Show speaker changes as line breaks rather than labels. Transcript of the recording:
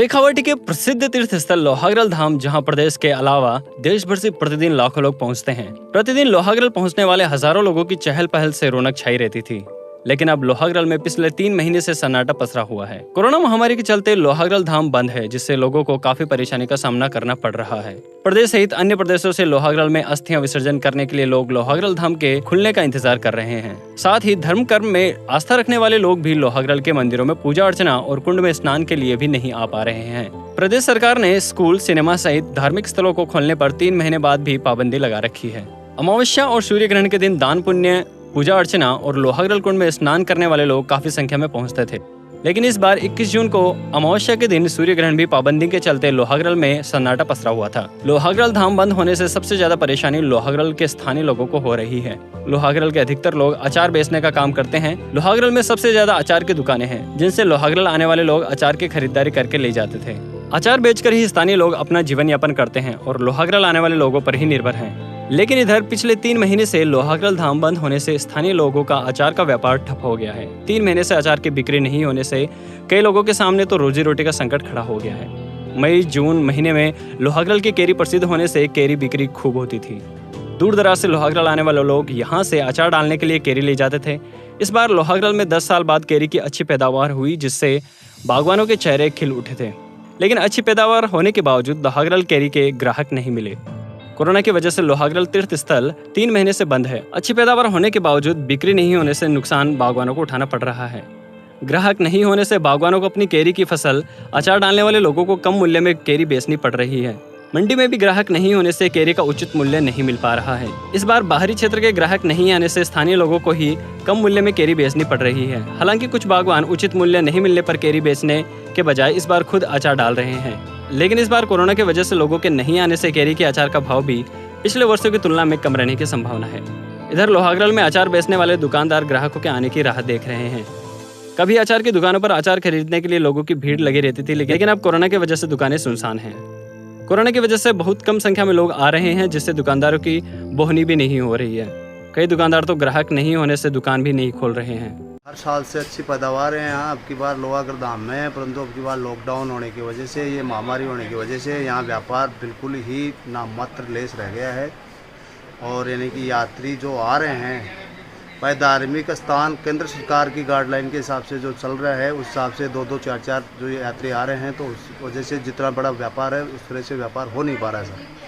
शेखावाटी के प्रसिद्ध तीर्थ स्थल लोहागड़ाल धाम, जहां प्रदेश के अलावा देश भर से प्रतिदिन लाखों लोग पहुंचते हैं। प्रतिदिन लोहागड़ाल पहुंचने वाले हजारों लोगों की चहल पहल से रौनक छाई रहती थी, लेकिन अब लोहागड़ाल में पिछले 3 महीने से सन्नाटा पसरा हुआ है। कोरोना महामारी के चलते लोहागड़ाल धाम बंद है, जिससे लोगों को काफी परेशानी का सामना करना पड़ रहा है। प्रदेश सहित अन्य प्रदेशों से लोहागड़ाल में अस्थियां विसर्जन करने के लिए लोग लोहागड़ाल धाम के खुलने का इंतजार कर रहे हैं। साथ ही धर्म कर्म में आस्था रखने वाले लोग भी लोहागड़ाल के मंदिरों में पूजा अर्चना और कुंड में स्नान के लिए भी नहीं आ पा रहे हैं। प्रदेश सरकार ने स्कूल, सिनेमा सहित धार्मिक स्थलों को खोलने पर 3 महीने बाद भी पाबंदी लगा रखी है। अमावस्या और सूर्य ग्रहण के दिन दान पुण्य, पूजा अर्चना और लोहागड़ाल कुंड में स्नान करने वाले लोग काफी संख्या में पहुंचते थे, लेकिन इस बार 21 जून को अमावस्या के दिन सूर्य ग्रहण भी पाबंदी के चलते लोहागड़ाल में सन्नाटा पसरा हुआ था। लोहागड़ाल धाम बंद होने से सबसे ज्यादा परेशानी लोहागड़ाल के स्थानीय लोगों को हो रही है। लोहागड़ाल के अधिकतर लोग अचार बेचने का काम करते हैं। लोहागड़ाल में सबसे ज्यादा अचार की दुकानें हैं, जिनसे लोहागड़ाल आने वाले लोग अचार की खरीदारी करके ले जाते थे। अचार बेचकर ही स्थानीय लोग अपना जीवन यापन करते हैं और लोहागड़ाल आने वाले लोगों पर ही निर्भर हैं। लेकिन इधर पिछले 3 महीने से लोहागड़ाल धाम बंद होने से स्थानीय लोगों का अचार का व्यापार ठप हो गया है। 3 महीने से अचार की बिक्री नहीं होने से कई लोगों के सामने तो रोजी रोटी का संकट खड़ा हो गया है। मई जून महीने में लोहागड़ाल की केरी प्रसिद्ध होने से केरी बिक्री खूब होती थी। दूर दराज से लोहागड़ाल आने वाले लोग यहाँ से अचार डालने के लिए केरी ले जाते थे। इस बार लोहागड़ाल में 10 साल बाद केरी की अच्छी पैदावार हुई, जिससे बागवानों के चेहरे खिल उठे थे। लेकिन अच्छी पैदावार होने के बावजूद लोहागड़ाल केरी के ग्राहक नहीं मिले। कोरोना की वजह से लोहागड़ाल तीर्थ स्थल 3 महीने से बंद है। अच्छी पैदावार होने के बावजूद बिक्री नहीं होने से नुकसान बागवानों को उठाना पड़ रहा है। ग्राहक नहीं होने से बागवानों को अपनी केरी की फसल अचार डालने वाले लोगों को कम मूल्य में केरी बेचनी पड़ रही है। मंडी में भी ग्राहक नहीं होने से केरी का उचित मूल्य नहीं मिल पा रहा है। इस बार बाहरी क्षेत्र के ग्राहक नहीं आने से स्थानीय लोगों को ही कम मूल्य में केरी बेचनी पड़ रही है। हालांकि कुछ बागवान उचित मूल्य नहीं मिलने पर केरी बेचने के बजाय इस बार खुद अचार डाल रहे हैं। लेकिन इस बार कोरोना की वजह से लोगों के नहीं आने से केरी के अचार का भाव भी पिछले वर्षों की तुलना में कम रहने की संभावना है। इधर लोहागड़ाल में अचार बेचने वाले दुकानदार ग्राहकों के आने की राह देख रहे हैं। कभी अचार की दुकानों पर अचार खरीदने के लिए लोगों की भीड़ लगी रहती थी, लेकिन अब कोरोना की वजह से दुकानें सुनसान हैं। कोरोना की वजह से बहुत कम संख्या में लोग आ रहे हैं, जिससे दुकानदारों की बोहनी भी नहीं हो रही है। कई दुकानदार तो ग्राहक नहीं होने से दुकान भी नहीं खोल रहे हैं।
हर साल से अच्छी पैदावार है यहाँ। अब की बार लोहागड़ाल धाम में है, परंतु अब की बार लॉकडाउन होने की वजह से, ये महामारी होने की वजह से यहाँ व्यापार बिल्कुल ही नाममात्र लेस रह गया है। और यानी कि यात्री जो आ रहे हैं, भाई धार्मिक स्थान केंद्र सरकार की गाइडलाइन के हिसाब से जो चल रहा है, उस हिसाब से 2-2, 4-4 जो यात्री आ रहे हैं, तो उस वजह से जितना बड़ा व्यापार है उस तरह से व्यापार हो नहीं पा रहा है सर।